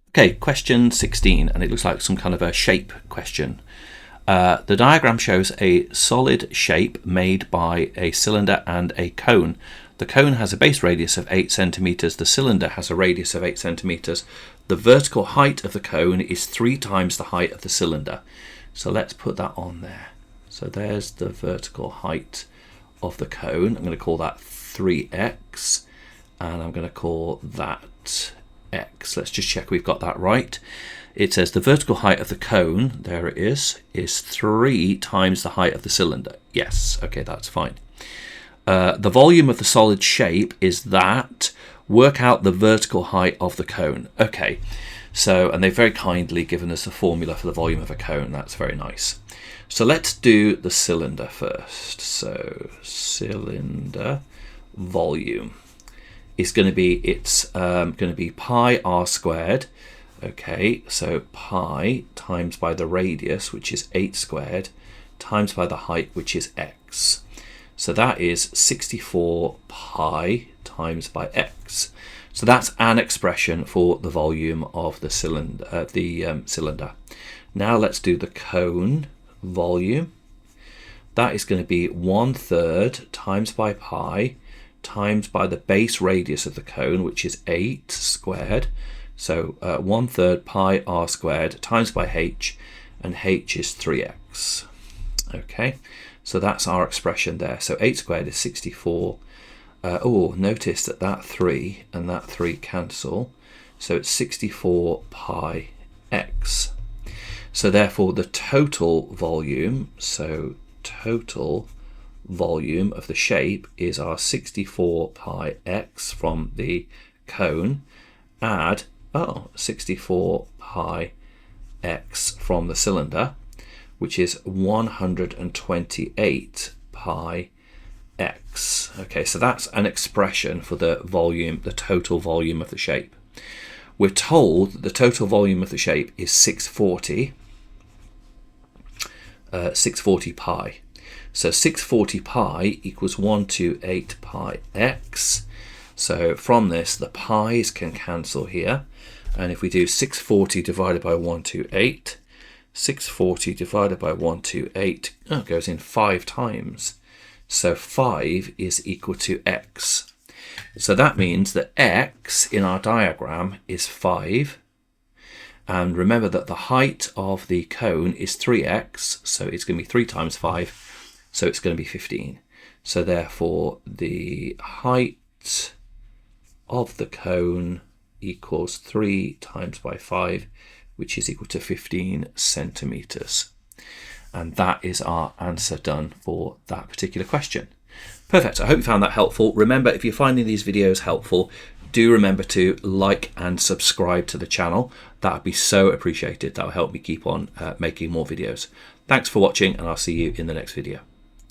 Okay, question 16, and it looks like some kind of a shape question. The diagram shows a solid shape made by a cylinder and a cone. The cone has a base radius of 8 centimeters. The cylinder has a radius of 8 centimeters. The vertical height of the cone is 3 times the height of the cylinder. So let's put that on there. So there's the vertical height of the cone. I'm going to call that 3x, and I'm going to call that x. Let's just check we've got that right. It says the vertical height of the cone, there it is 3 times the height of the cylinder. Yes, okay, that's fine. The volume of the solid shape is that. Work out the vertical height of the cone. Okay, so, and they've very kindly given us the formula for the volume of a cone. That's very nice. So let's do the cylinder first. So cylinder volume is going to be, it's going to be pi r squared. Okay, so pi times by the radius, which is 8 squared, times by the height, which is x. So that is 64 pi times by x. So that's an expression for the volume of the cylinder. Cylinder. Now let's do the cone volume. That is going to be 1/3 times by pi times by the base radius of the cone, which is 8 squared. So 1/3 pi r squared times by h, and h is 3x. Okay, so that's our expression there. So 8 squared is 64. Oh, notice that that 3 and that 3 cancel. So it's 64 pi x. So therefore the total volume, so total volume of the shape is our 64 pi x from the cone, add 64 pi x from the cylinder, which is 128 pi x. Okay, so that's an expression for the volume, the total volume of the shape. We're told that the total volume of the shape is 640 pi. So 640 pi equals 128 pi x. So from this, the pi's can cancel here. And if we do 640 divided by 128, 640 divided by 128 goes in 5 times. So 5 is equal to x. So that means that x in our diagram is 5. And remember that the height of the cone is 3x. So it's going to be 3 times 5. So it's going to be 15. So therefore the height of the cone equals 3 times by 5, which is equal to 15 centimeters. And that is our answer done for that particular question. Perfect. I hope you found that helpful. Remember, if you're finding these videos helpful, do remember to like and subscribe to the channel. That would be so appreciated. That will help me keep on making more videos. Thanks for watching, and I'll see you in the next video.